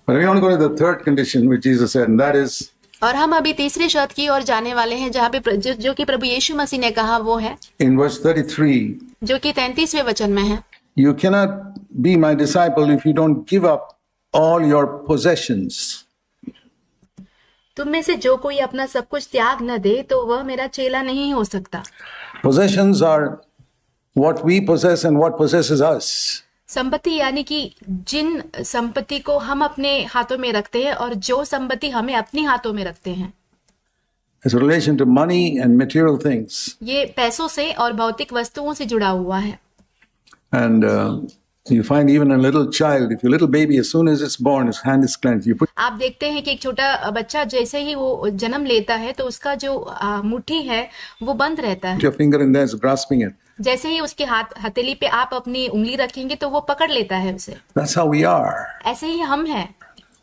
But we want to go to the third condition which Jesus said, and that is और हम अभी तीसरी शर्त की ओर जाने वाले हैं, जहाँ पे जो कि प्रभु यीशु मसीह ने कहा वो है in verse 33. जो कि 33वें वचन में है, You cannot be my disciple if you don't give up all your possessions. तुम में से जो कोई अपना सब कुछ त्याग न दे तो वह मेरा चेला नहीं हो सकता। Possessions are what we possess and what possesses us. संपत्ति यानी कि जिन संपत्ति को हम अपने हाथों में रखते हैं और जो संपत्ति हमें अपने हाथों में रखते हैं। It's a relation to money and material things. ये पैसों से और भौतिक वस्तुओं से जुड़ा हुआ है। And you find even a little child, if your little baby, as soon as it's born, his hand is clenched. You put आप देखते हैं कि एक छोटा बच्चा जैसे ही वो जन्म लेता है तो उसका जो मुट्ठी है वो बंद रहता है। your finger in there, it's grasping it. जैसे ही उसके हथेली पे आप अपनी उंगली रखेंगे तो वो पकड़ लेता है उसे। That's how we are, ऐसे ही हम हैं,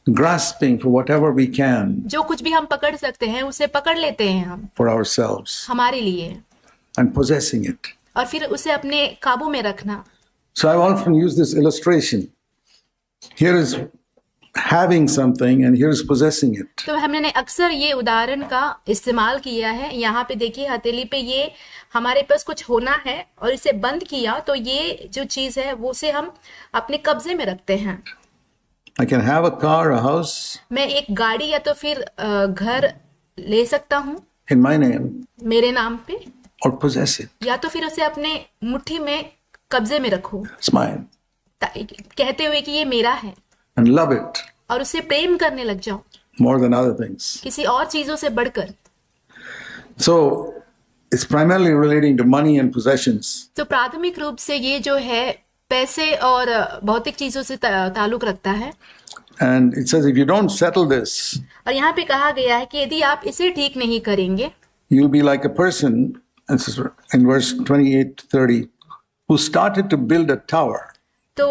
grasping for whatever we can जो कुछ भी हम पकड़ सकते हैं उसे पकड़ लेते हैं हम for ourselves हमारे लिए, and possessing it. और फिर उसे अपने काबू में रखना। So I've often used this illustration. Here is having something and here is possessing it. तो हमने अक्सर ये उदाहरण का इस्तेमाल किया है। यहाँ पे देखिए हथेली पे ये हमारे पास कुछ होना है और इसे बंद किया तो ये जो चीज है वो से हम अपने कब्जे में रखते हैं। I can have a car, a house मैं एक गाड़ी या तो फिर घर ले सकता हूँ in my name मेरे नाम पे, or possess it. या तो फिर उसे अपने मुट्ठी में कब्जे में रखो It's mine. कहते हुए कि ये मेरा है, And love it और उसे प्रेम करने लग जाओ more than other things. किसी और चीजों से बढ़कर। So it's primarily relating to money and possessions. तो प्राथमिक रूप से ये जो है पैसे और भौतिक चीजों से ताल्लुक रखता है। And it says if you don't settle this, और यहाँ पे कहा गया है कि यदि आप इसे ठीक नहीं करेंगे you'll be like a person, this is in verse 28-30, who started to build a tower. तो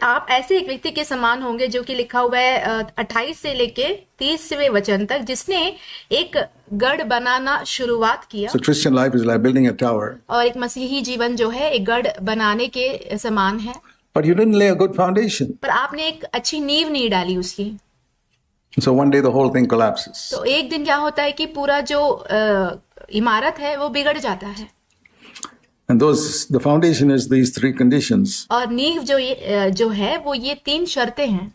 आप ऐसे एक व्यक्ति के समान होंगे जो कि लिखा हुआ है 28 से लेके 30वें वचन तक, जिसने एक गढ़ बनाना शुरुआत किया। So Christian life is like building a tower. और एक मसीही जीवन जो है एक गढ़ बनाने के समान है। But you didn't lay a good foundation. पर आपने एक अच्छी नींव नहीं डाली उसकी। So one day the whole thing collapses. तो एक दिन क्या होता है कि पूरा जो इमारत है वो बिगड़ जाता है। And the foundation is these three conditions. और नींव जो है वो ये 3 शर्तें हैं।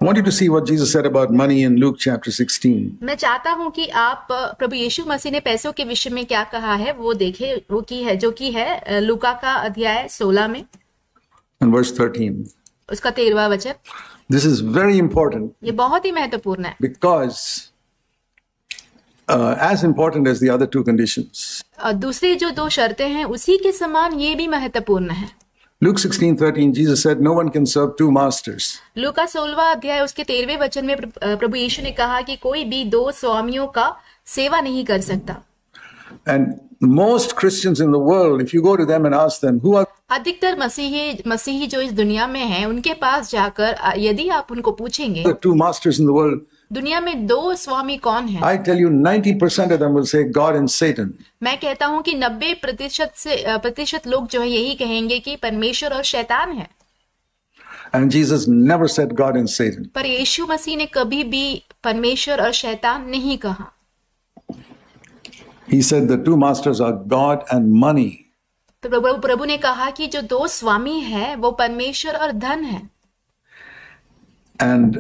I want you to see what Jesus said about money in Luke chapter 16. मैं चाहता हूं कि आप प्रभु यीशु मसीह ने पैसों के विषय में क्या कहा है वो देखें, वो की है जो कि है लूका का अध्याय 16 में And verse 13. उसका 13वां वचन। This is very important ये बहुत ही महत्वपूर्ण है because as important as the other two conditions. और दूसरी जो 2 शर्तें हैं उसी के समान ये भी महत्वपूर्ण है। Luke 16:13, Jesus said, no one can serve two masters. लूका 16वां अध्याय उसके 13वें वचन में प्रभु यीशु ने कहा कि कोई भी 2 स्वामियों का सेवा नहीं कर सकता। And most Christians in the world, if you go to them and ask them, who are अधिकतर मसीही जो इस दुनिया में हैं, उनके पास जाकर यदि आप उनको पूछेंगे the two masters in the world, दुनिया में 2 स्वामी कौन हैं, I tell you 90% of them will say God and Satan. मैं कहता हूं कि 90% लोग जो है यही कहेंगे कि परमेश्वर और शैतान है। And Jesus never said God and Satan. पर यीशु मसीह ने कभी भी परमेश्वर और शैतान नहीं कहा। He said the two masters are God and money. तो प्रभु ने कहा कि जो 2 स्वामी हैं वो परमेश्वर और धन है। And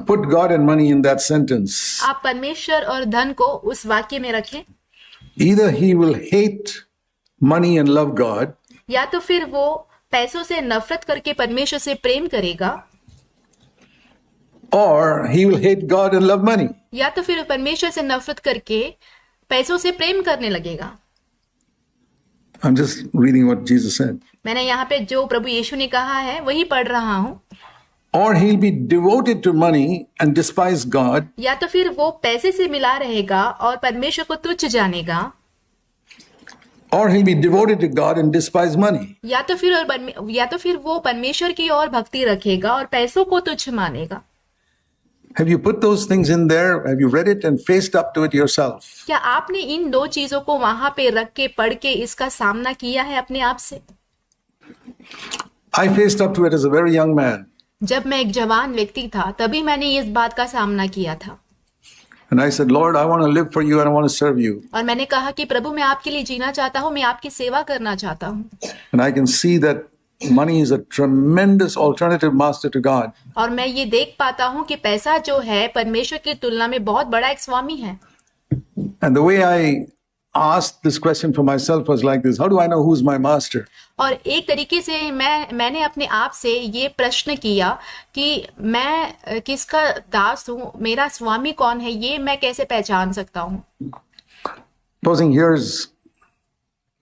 put God and money in that sentence. आप परमेश्वर और धन को उस वाक्य में रखें। Either he will hate money and love God, या तो फिर वो पैसों से नफरत करके परमेश्वर से प्रेम करेगा, or he will hate God and love money. या तो फिर परमेश्वर से नफरत करके पैसों से प्रेम करने लगेगा। I'm just reading what Jesus said. मैंने यहाँ पे जो प्रभु यीशु ने कहा है वही पढ़ रहा हूँ। Or he'll be devoted to money and despise God, या तो फिर वो पैसे से मिला रहेगा और परमेश्वर को तुच्छ जानेगा, or he'll be devoted to God and despise money. या तो फिर वो परमेश्वर की ओर भक्ति रखेगा और पैसों को तुच्छ मानेगा। Have you put those things in there? Have you read it and faced up to it yourself? क्या आपने इन 2 चीजों को वहां पे रख के पढ़ के इसका सामना किया है अपने आप से? I faced up to it as a very young man. जब मैं एक जवान व्यक्ति था तभी मैंने इस बात का सामना किया था And I said, Lord, I want to live for you and I want to serve you. और मैंने कहा कि प्रभु मैं आपके लिए जीना चाहता हूँ, मैं आपकी सेवा करना चाहता हूँ। And I can see that money is a tremendous alternative master to God. और मैं ये देख पाता हूँ कि पैसा जो है परमेश्वर की तुलना में बहुत बड़ा एक स्वामी है। And the way I asked this question for myself was like this: how do I know who's my master? और एक तरीके से मैंने अपने आप से ये प्रश्न किया कि मैं किसका दास हूँ, मेरा स्वामी कौन है, ये मैं कैसे पहचान सकता हूँ। Supposing here's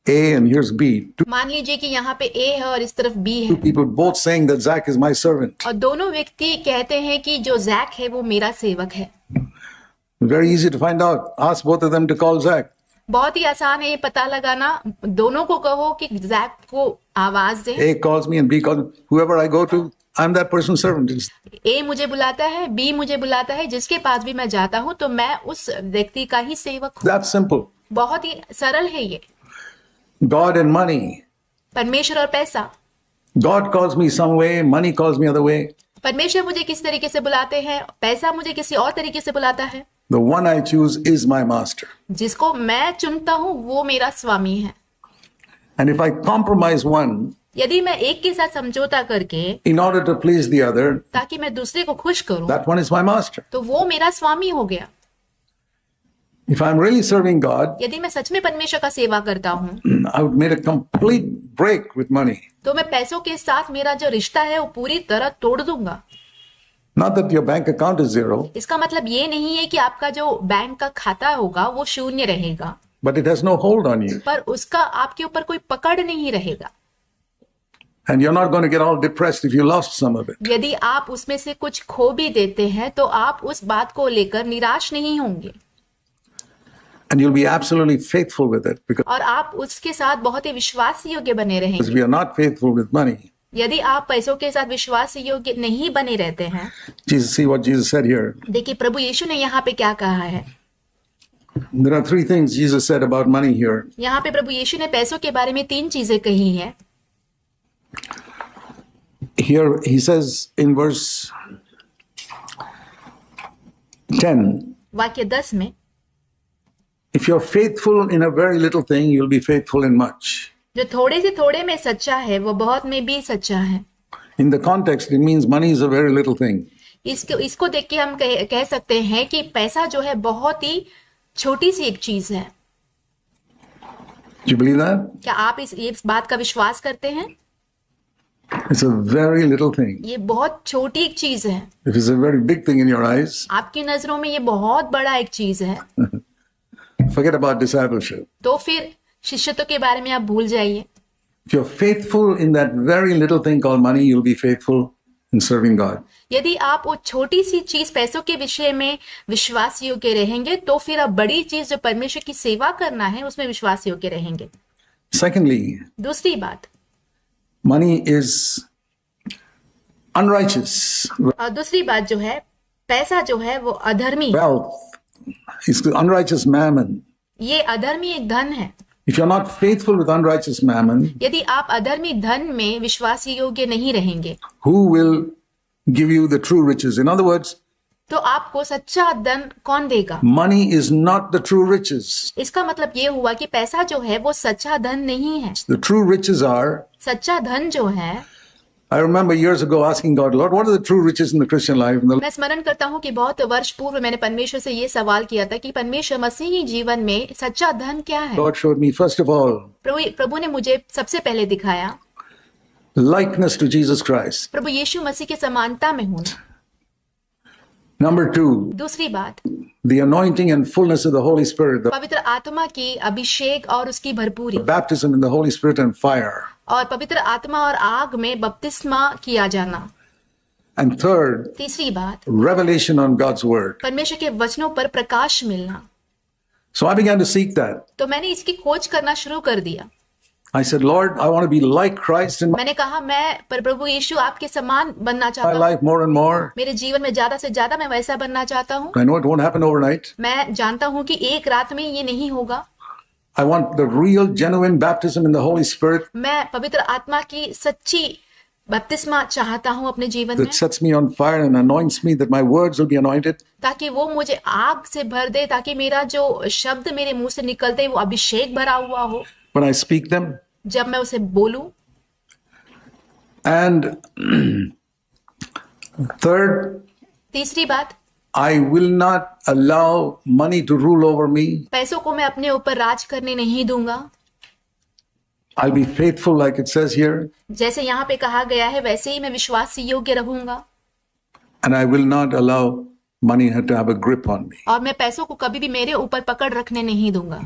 A and here's B, two मान लीजिए कि यहाँ पे A है और इस तरफ B है people both saying that Zach is my servant. और दोनों व्यक्ति कहते हैं कि जो जैक है वो मेरा सेवक है। Very easy to find out. Ask both of them to call Zach. बहुत ही आसान है ये पता लगाना, दोनों को कहो कि जैक को आवाज दे। A calls me and B calls me. Whoever I go to, I'm that person's servant. ए मुझे बुलाता है, बी मुझे बुलाता है, जिसके पास भी मैं जाता हूँ तो मैं उस व्यक्ति का ही सेवक हूँ। That's simple. बहुत ही सरल है ये। God and money. परमेश्वर और पैसा। God calls me some way, money calls me other way. परमेश्वर मुझे किस तरीके से बुलाते हैं, पैसा मुझे किसी और तरीके से बुलाता है। The one I choose is my master. जिसको मैं चुनता हूँ वो मेरा स्वामी है। And if I compromise one यदि मैं एक के साथ समझौता करके in order to please the other, ताकि मैं दूसरे को खुश करूं, that one is my master. तो वो मेरा स्वामी हो गया। If I'm really serving God, यदि मैं सच में परमेश्वर का सेवा करता हूँ I would make a complete break with money. तो मैं पैसों के साथ मेरा जो रिश्ता है वो पूरी तरह तोड़ दूंगा। Not that your bank account is zero, इसका मतलब ये नहीं है कि आपका जो बैंक का खाता होगा वो शून्य रहेगा, but it has no hold on you. पर उसका आपके ऊपर कोई पकड़ नहीं रहेगा। And you're not going to get all depressed if you lost some of it. यदि आप उसमें से कुछ खो भी देते हैं तो आप उस बात को लेकर निराश नहीं होंगे And you'll be absolutely faithful with it, because और आप उसके साथ बहुत ही विश्वास योग्य बने रहेंगे। we are not faithful with money. यदि आप पैसों के साथ विश्वास योग्य नहीं बने रहते हैं, See what Jesus said here. देखिए प्रभु यीशु ने यहाँ पे क्या कहा है। There are three things Jesus said about money here. यहाँ पे प्रभु यीशु ने पैसों के बारे में 3 चीजें कही हैं। Here he says in verse 10, वाक्य 10 में, if you're faithful in a very little thing, you'll be faithful in much. जो थोड़े से थोड़े में सच्चा है वो बहुत में भी सच्चा है। In the context, it means money is a very little thing. इसको देख के हम कह सकते हैं कि पैसा जो है बहुत ही छोटी सी एक चीज है। Do you believe that? क्या आप इस बात का विश्वास करते हैं? It's a very little thing. ये बहुत छोटी एक चीज है। If it's a very big thing in your eyes, आपकी नजरों में ये बहुत बड़ा एक चीज है forget about discipleship. तो फिर शिष्यत्व के बारे में आप भूल जाइए। If you're faithful in that very little thing called money, you'll be faithful in serving God. यदि आप वो छोटी सी चीज पैसों के विषय में विश्वास योग्य रहेंगे तो फिर आप बड़ी चीज जो परमेश्वर की सेवा करना है उसमें विश्वास योग्य रहेंगे। Secondly, दूसरी बात, money is unrighteous. और दूसरी बात जो है, पैसा जो है वो अधर्मी, Wealth is unrighteous mammon. ये अधर्मी एक धन है। If you're not faithful with unrighteous mammon, यदि आप अधर्मी धन में विश्वास योग्य नहीं रहेंगे who will give you the true riches? In other words, तो आपको सच्चा धन कौन देगा? money is not the true riches. इसका मतलब ये हुआ कि पैसा जो है वो सच्चा धन नहीं है। The true riches are, सच्चा धन जो है, I remember years ago asking God, Lord, what are the true riches in the Christian life? And the मैं स्मरण करता हूँ कि बहुत वर्ष पूर्व मैंने परमेश्वर से ये सवाल किया था कि परमेश्वर मसीही जीवन में सच्चा धन क्या है। Lord showed me, first of all, प्रभु ने मुझे सबसे पहले दिखाया likeness to Jesus Christ. प्रभु यीशु मसीह के समानता में होना। Number 2, दूसरी बात, the anointing and fullness of the Holy Spirit, the पवित्र आत्मा की अभिषेक और उसकी भरपूरी, baptism in the Holy Spirit and fire. और पवित्र आत्मा और आग में बपतिस्मा किया जाना। And third, तीसरी बात, revelation on God's word. परमेश्वर के वचनों पर प्रकाश मिलना। So I began to seek that. तो मैंने इसकी खोज करना शुरू कर दिया। I said, Lord, I want to be like Christ in मैंने कहा मैं प्रभु यीशु आपके समान बनना my चाहता हूँ। life more and more. मेरे जीवन में ज्यादा से ज्यादा मैं वैसा बनना चाहता हूँ। I know it won't happen overnight. मैं जानता हूँ कि एक रात में ये नहीं होगा। I want the real, genuine baptism in the Holy Spirit. मैं पवित्र आत्मा की सच्ची बपतिस्मा चाहता हूं अपने जीवन में, that sets me on fire and anoints me, that my words will be anointed. ताकि वो मुझे आग से भर दे, ताकि मेरा जो शब्द मेरे मुंह से निकलते हैं वो अभिषेक भरा हुआ हो When I speak them. जब मैं उसे बोलूं। And third, तीसरी बात, I will not allow money to rule over me. पैसों को मैं अपने ऊपर राज करने नहीं दूंगा। I'll be faithful like it says here. जैसे यहाँ पे कहा गया है वैसे ही मैं विश्वास योग्य रहूंगा, And I will not allow money to have a grip on me. और मैं पैसों को कभी भी मेरे ऊपर पकड़ रखने नहीं दूंगा।